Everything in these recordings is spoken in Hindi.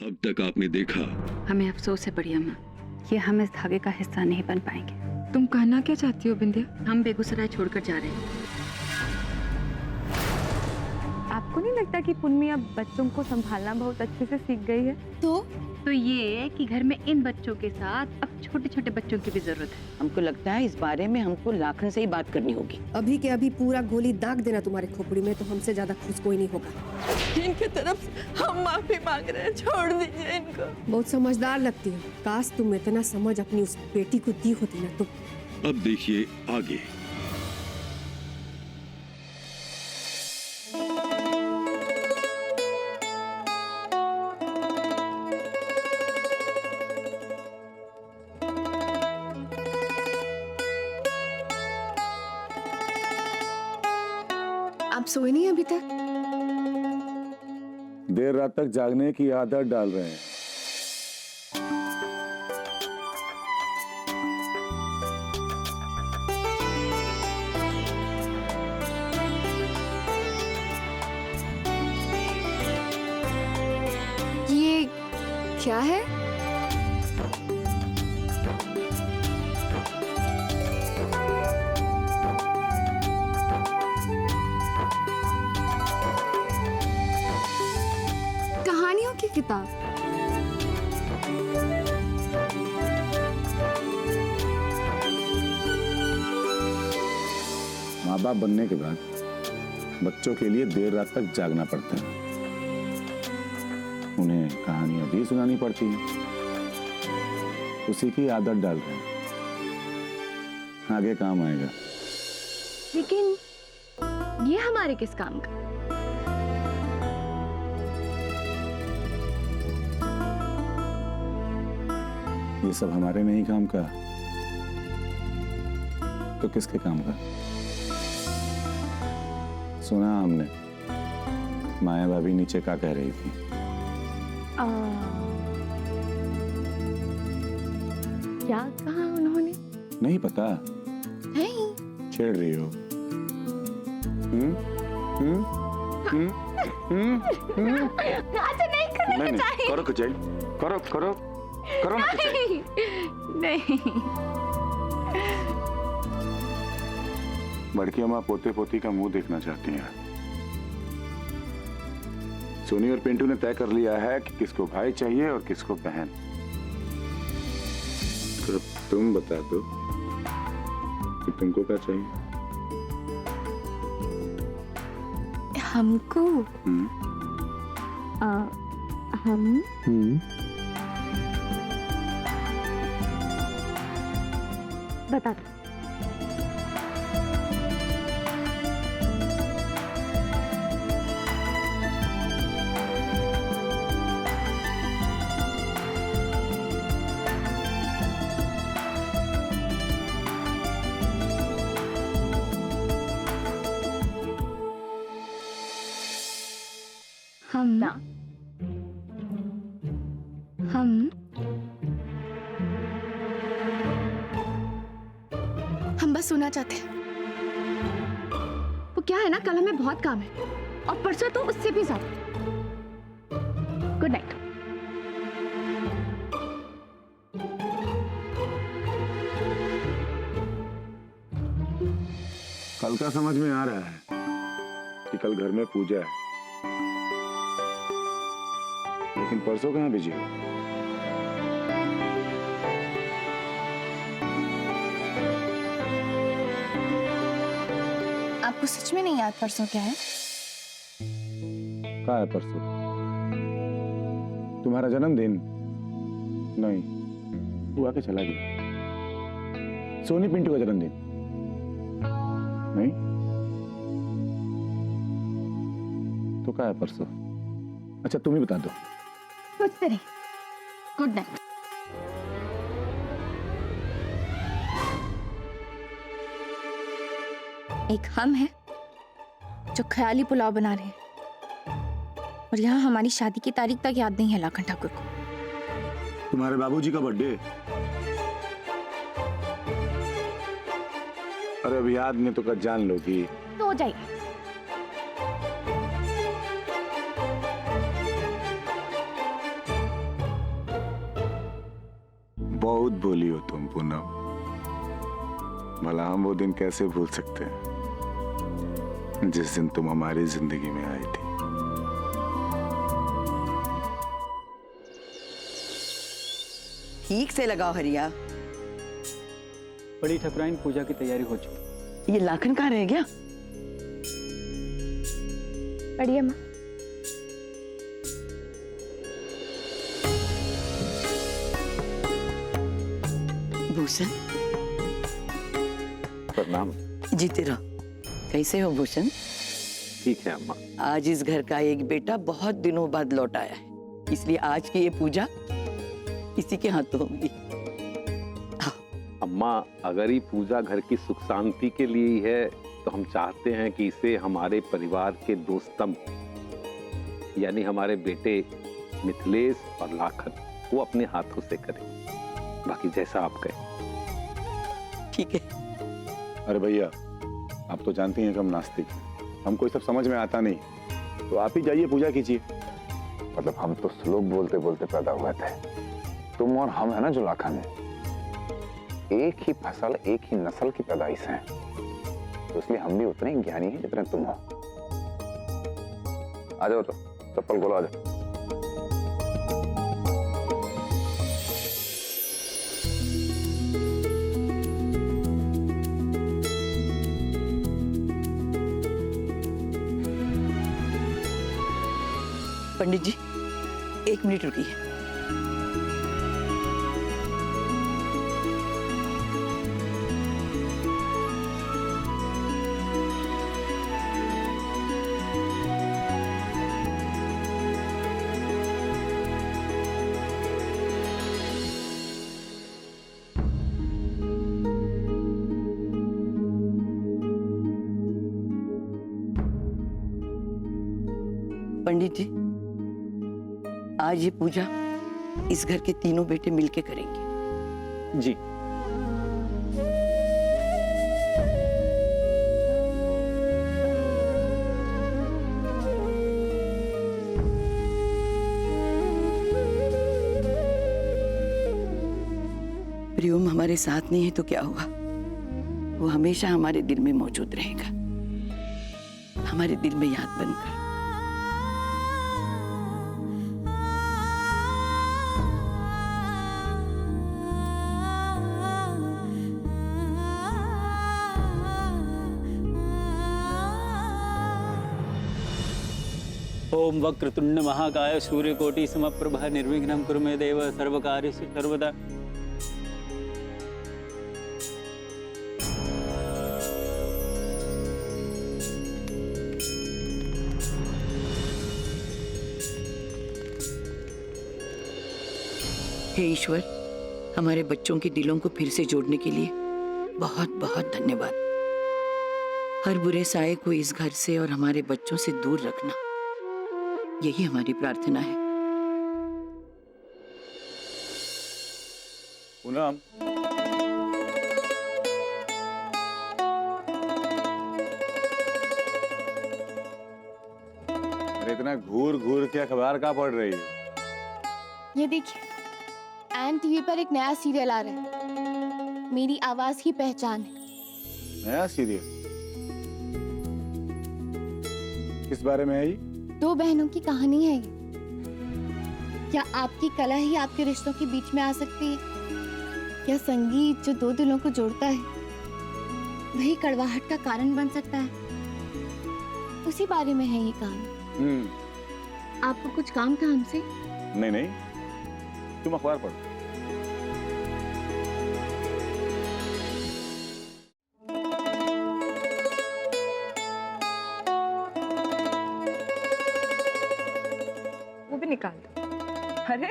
अब तक आपने देखा। हमें अफसोस है बड़ी अम्मा, ये हम इस धागे का हिस्सा नहीं बन पाएंगे। तुम कहना क्या चाहती हो बिंदिया? हम बेगूसराय छोड़कर जा रहे हैं। आपको नहीं लगता कि पुन्नी अब बच्चों को संभालना बहुत अच्छे से सीख गई है? तो ये कि घर में इन बच्चों के साथ अब छोटे छोटे बच्चों की भी जरूरत है। हमको लगता है इस बारे में हमको लाखन से ही बात करनी होगी। अभी के अभी पूरा गोली दाग देना तुम्हारे खोपड़ी में, तो हमसे ज्यादा खुश कोई नहीं होगा। इनके तरफ हम माफी मांग रहे हैं, छोड़ दीजिए इनको। बहुत समझदार लगती हो, काश तुम इतना समझ अपनी उस बेटी को दी होती ना तो। अब देखिए आगे। आप सोए नहीं अभी तक? देर रात तक जागने की आदत डाल रहे हैं। ये क्या है? कहानियों की किताब। माँ बाप बनने के बाद बच्चों के लिए देर रात तक जागना पड़ता है। उन्हें कहानियां भी सुनानी पड़ती हैं। उसी की आदत डाल रहे हैं, आगे काम आएगा। लेकिन ये हमारे किस काम का? ये सब हमारे नहीं काम का तो किसके काम का? सुना हमने, माया भाभी नीचे क्या कह रही थी? क्या कहा उन्होंने? नहीं पता? नहीं। छेड़ रही हो? अच्छा नहीं करना चाहिए। करो कुचाई, करो करो करो ना कुचाई। नहीं। बड़की अम्मा पोते पोती का मुंह देखना चाहती हैं। सोनी और पिंटू ने तय कर लिया है कि किसको भाई चाहिए और किसको बहन। तो तुम बता दो कि तुमको क्या चाहिए? हमको हम बता दो। हम बस सोना चाहते हैं। वो क्या है ना, कल हमें बहुत काम है और परसों तो उससे भी ज्यादा। Good night. कल का समझ में आ रहा है कि कल घर में पूजा है, लेकिन परसों कहाँ बिजी हो? आपको सच में नहीं याद परसों क्या है? कहाँ है परसों? तुम्हारा जन्मदिन? नहीं, हुआ के चला गया। सोनी पिंटू का जन्मदिन? नहीं, तो कहाँ है परसों? अच्छा तुम ही बता दो। सोचते रहिए। Good night. एक हम हैं जो ख्याली पुलाव बना रहे हैं और यहाँ हमारी शादी की तारीख तक याद नहीं है लाखन ठाकुर को। तुम्हारे बाबूजी का बर्थडे? अरे अभी याद नहीं तो कल जान लोगी। तो हो जाइए। बहुत भोली हो तुम पूनम। भला हम वो दिन कैसे भूल सकते हैं जिस दिन तुम हमारी जिंदगी में आई थी। ठीक से लगाओ हरिया। बड़ी ठकुराइन पूजा की तैयारी हो चुकी। ये लाखन कहाँ रह गया? पढ़िए माँ। भूषण प्रणाम। जीते रहो। कैसे हो भूषण? ठीक है अम्मा। आज इस घर का एक बेटा बहुत दिनों बाद लौट आया है, इसलिए आज की ये पूजा इसी के हाथों होगी। अम्मा, अगर ये पूजा घर की सुख शांति के लिए ही है तो हम चाहते हैं कि इसे हमारे परिवार के दो स्तंभ यानी हमारे बेटे मिथिलेश और लाखन वो अपने हाथों से करें। बाकी जैसा आप कहें। ठीक है। अरे भैया, आप तो जानती हैं कि हम नास्तिक हैं, हमको ये सब समझ में आता नहीं, तो आप ही जाइए पूजा कीजिए। मतलब हम तो श्लोक बोलते बोलते पैदा हुए थे, तुम और हम है ना जो लाखन है, एक ही फसल एक ही नस्ल की पैदाइश हैं, तो इसलिए हम भी उतने ही ज्ञानी हैं जितने तुम हो। आ जाओ तो चप्पल खोलो, आ जाओ। पंडित जी, 1 मिनट रुकिए। पंडित जी, आज ये पूजा इस घर के तीनों बेटे मिलके करेंगे। जी। प्रियोम हमारे साथ नहीं है तो क्या हुआ, वो हमेशा हमारे दिल में मौजूद रहेगा, हमारे दिल में याद बनकर। ओम वक्रतुंड महाकाय सूर्यकोटि समप्रभ निर्विघ्नं कुरु मे देव सर्वकार्येषु सर्वदा। हे ईश्वर, हमारे बच्चों के दिलों को फिर से जोड़ने के लिए बहुत बहुत धन्यवाद। हर बुरे साये को इस घर से और हमारे बच्चों से दूर रखना, यही हमारी प्रार्थना है। पूनम, अरे इतना घूर घूर के अखबार का पढ़ रही हो? ये देखिए, एन टीवी पर एक नया सीरियल आ रहा है, मेरी आवाज की पहचान है। नया सीरियल? किस बारे में है ये? 2 बहनों की कहानी है ये। क्या आपकी कला ही आपके रिश्तों के बीच में आ सकती है? क्या संगीत जो 2 दिलों को जोड़ता है वही कड़वाहट का कारण बन सकता है? उसी बारे में है ये कहानी। आपको कुछ काम था हमसे? नहीं नहीं, तुम अखबार पढ़ो। वो भी निकाल दो। अरे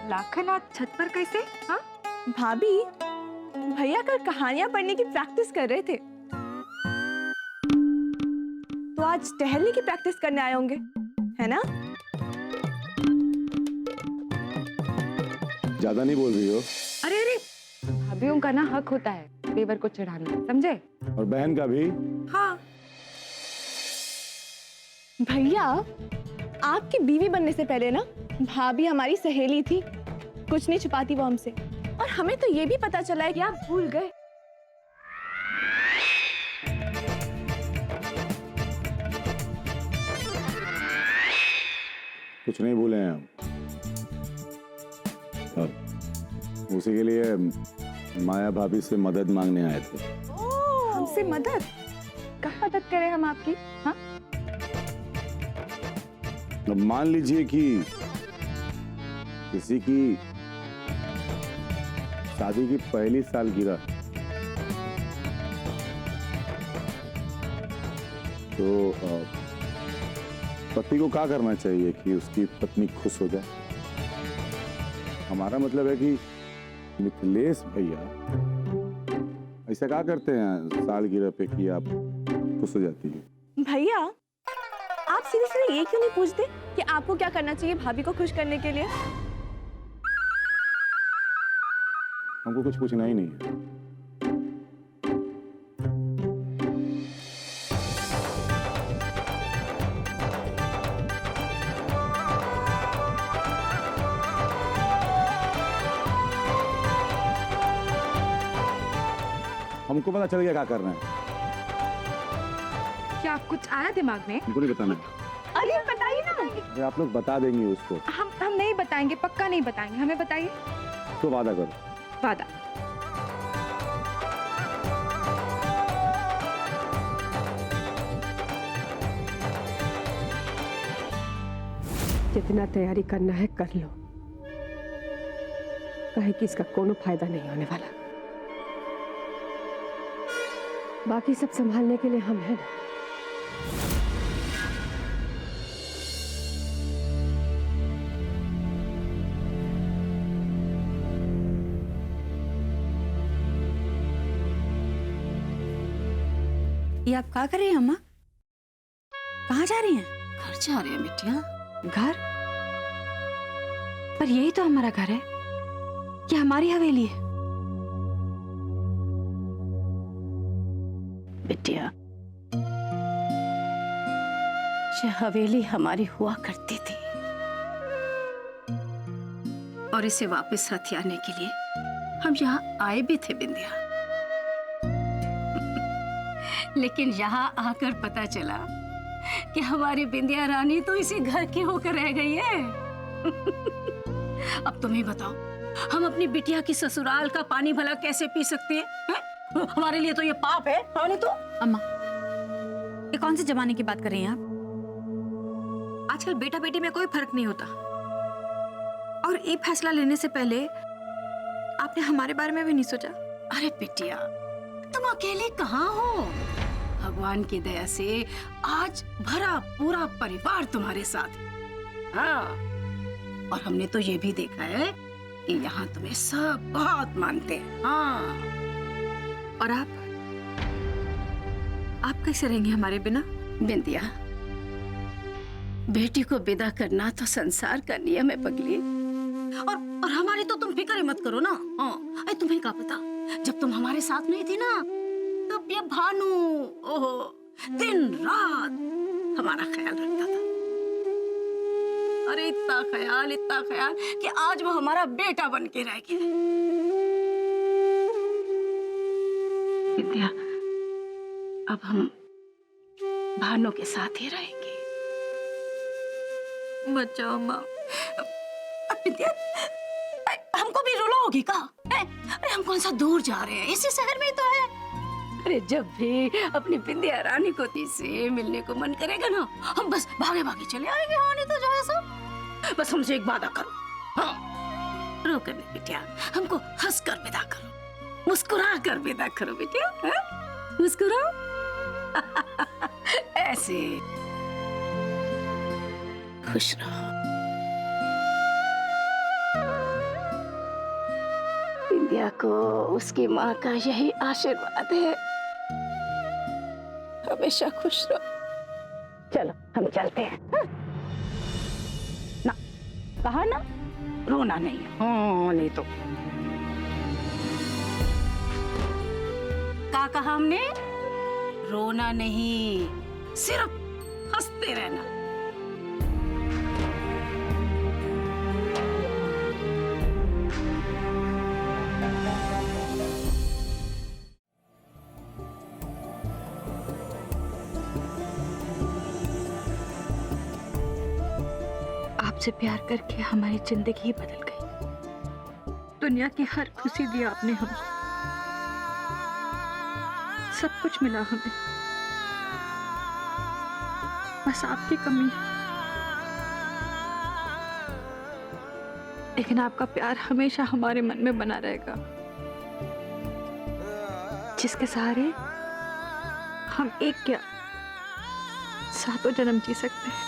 लाखन आज छत पर कैसे? हाँ भाभी, भैया कल कहानियां पढ़ने की प्रैक्टिस कर रहे थे, तो आज टहलने की प्रैक्टिस करने आए होंगे, है ना? ज्यादा नहीं बोल रही हो? अरे अरे, भाभीयों का ना हक होता है देवर को चिढ़ाना, समझे? और बहन का भी? हाँ। भैया, आपकी बीवी बनने से पहले ना भाभी हमारी सहेली थी, कुछ नहीं छुपाती वो हमसे, और हमें तो ये भी पता चला है कि आप भूल गए। कुछ नहीं भूले हैं हम। उसी के लिए माया भाभी से मदद मांगने आए थे। हमसे मदद? कहाँ मदद करें हम आपकी? हाँ, अब मान लीजिए कि किसी की शादी की पहली सालगिरह, तो पति को क्या करना चाहिए कि उसकी पत्नी खुश हो जाए? हमारा मतलब है कि मिथिलेश भैया ऐसा क्या करते हैं सालगिरह पे कि आप खुश हो जाती है? भैया आप सीधे सीधे ये क्यों नहीं पूछते कि आपको क्या करना चाहिए भाभी को खुश करने के लिए? हमको कुछ पूछना ही नहीं है। हमको पता चल गया क्या करना है। क्या कुछ आया दिमाग में? हमको नहीं बताना है। अरे बताइए ना। अरे आप लोग बता देंगे उसको। हम नहीं बताएंगे, पक्का नहीं बताएंगे। हमें बताइए। तो वादा करो। वादा। जितना तैयारी करना है कर लो, कहे कि इसका कोनो फायदा नहीं होने वाला। बाकी सब संभालने के लिए हम हैं ना। ये आप क्या कर रही हैं अम्मा? कहाँ जा रही हैं? घर जा रहे हैं बिटिया। घर? पर यही तो हमारा घर है, ये हमारी हवेली है। बिटिया, ये हवेली हमारी हुआ करती थी और इसे वापस हथियाने के लिए हम यहाँ आए भी थे बिंदिया। लेकिन यहाँ आकर पता चला कि हमारी बिंदिया रानी तो इसी घर की होकर रह गई है। अब तुम ही बताओ, हम अपनी बिटिया की ससुराल का पानी भला कैसे पी सकते हैं? हमारे लिए तो ये पाप है। हाँ नहीं तो? अम्मा, ये कौन से जमाने की बात कर रही हैं आप? आजकल बेटा बेटी में कोई फर्क नहीं होता। और ये फैसला लेने से पहले आपने हमारे बारे में भी नहीं सोचा? अरे बिटिया, तुम अकेले कहाँ हो? भगवान की दया से आज भरा पूरा परिवार तुम्हारे साथ है। हाँ, और हमने तो ये भी देखा है कि यहाँ तुम्हें सब बहुत मानते हैं। हाँ, और आप कैसे रहेंगे हमारे बिना? बिंदिया, बेटी को विदा करना तो संसार का नियम है पगली। और हमारी तो तुम फिक्र मत करो ना। हाँ, अरे तुम्हें क्या पता, जब तुम हमारे साथ नहीं थी ना, तब ये भानु ओहो दिन रात हमारा ख्याल रखता था। अरे इतना ख्याल कि आज वो हमारा बेटा बन के रह गया। विद्या, अब हम भानु के साथ ही रहेंगे। बचाओ माँ। विद्या, हमको भी रुलाओगी का? अरे हम कौन सा दूर जा रहे हैं, इसी शहर में ही तो है। अरे जब भी अपनी बिंदिया रानी को से मिलने को मन करेगा ना, हम बस भागे भागे चले आएंगे। हाँ नहीं तो जो है सब। बस हमसे एक वादा करो। हाँ, रो कर नहीं बिटिया, हमको हंस कर विदा करो, मुस्कुरा कर विदा करो बिटिया। मुस्कुराओ ऐसे, खुश रहो। बिंदिया को उसकी माँ का यही आशीर्वाद है, हमेशा खुश रहो। चलो हम चलते हैं। हाँ? ना, कहा ना, रोना नहीं है। हाँ नहीं तो क्या कहा हमने? रोना नहीं, सिर्फ हंसते रहना। आपसे प्यार करके हमारी जिंदगी ही बदल गई। दुनिया की हर खुशी दी आपने हमको, सब कुछ मिला हमें, बस आपकी कमी है। लेकिन आपका प्यार हमेशा हमारे मन में बना रहेगा, जिसके सहारे हम एक क्या सातों जन्म जी सकते हैं।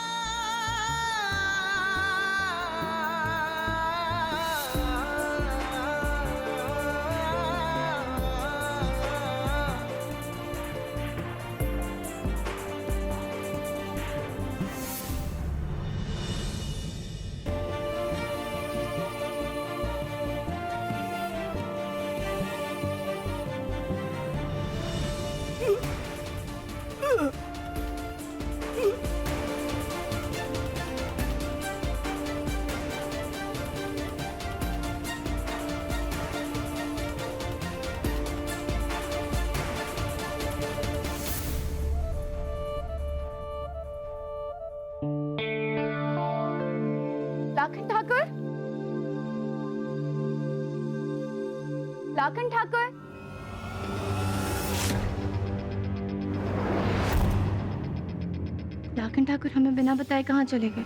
लाखन ठाकुर, लाखन ठाकुर, लाखन ठाकुर हमें बिना बताए कहाँ चले गए?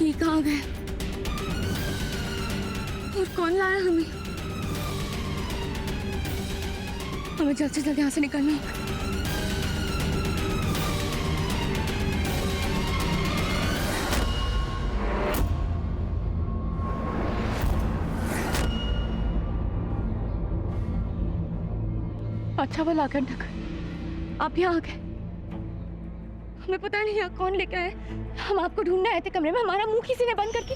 ये कहाँ गए और कौन लाया हमें? हमें जल्द से जल्द यहाँ से निकलना होगा। अच्छा वो लाखन ठाकुर, आप यहाँ आ गए। हमें पता नहीं यहाँ कौन लेके आए। हम आपको ढूंढने आए थे कमरे में, हमारा मुंह किसी ने बंद करके।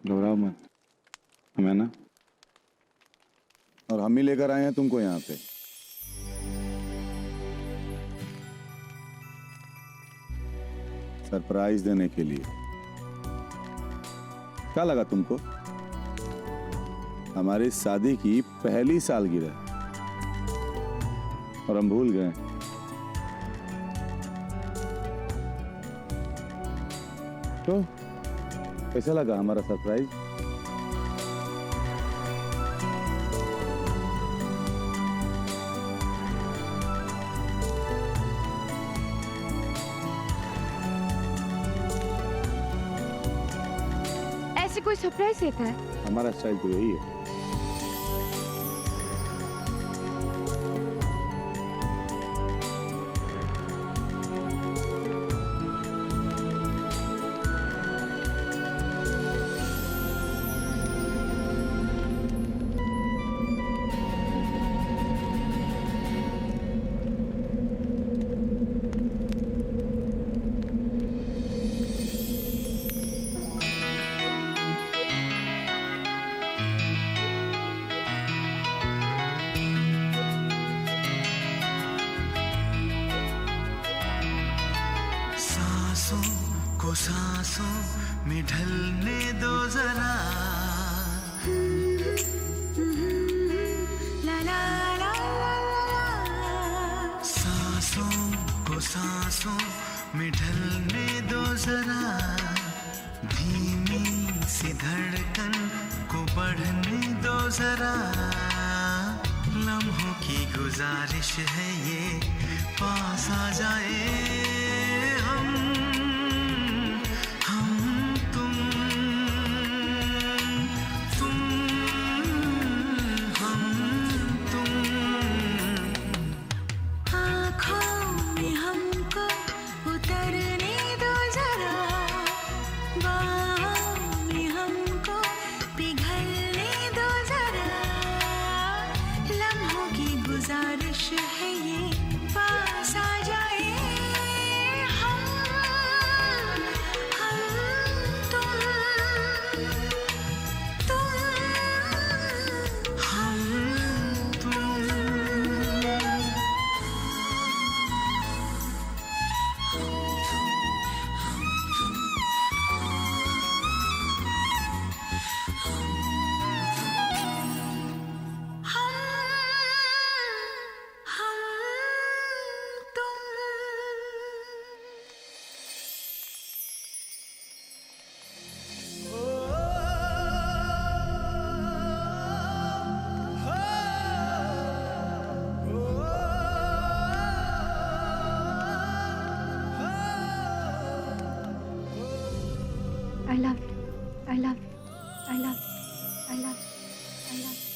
घबराओ मत, हमें ना, और हम ही लेकर आए हैं तुमको यहाँ पे। सरप्राइज देने के लिए। क्या लगा तुमको? हमारी शादी की पहली सालगिरह और हम भूल गए। तो कैसा लगा हमारा सरप्राइज? ऐसे कोई सरप्राइज देता है? हमारा स्टाइल तो यही है। सांसों में ढलने दो जरा, ला ला ला ला। सांसों को सांसों में ढलने दो जरा, धीमी सी धड़कन को बढ़ने दो जरा। लम्हों की गुजारिश है ये, पास आ जाए गुजारिश है ये, पास आ जाए I love you. I love you. I love you. I love you. I love you.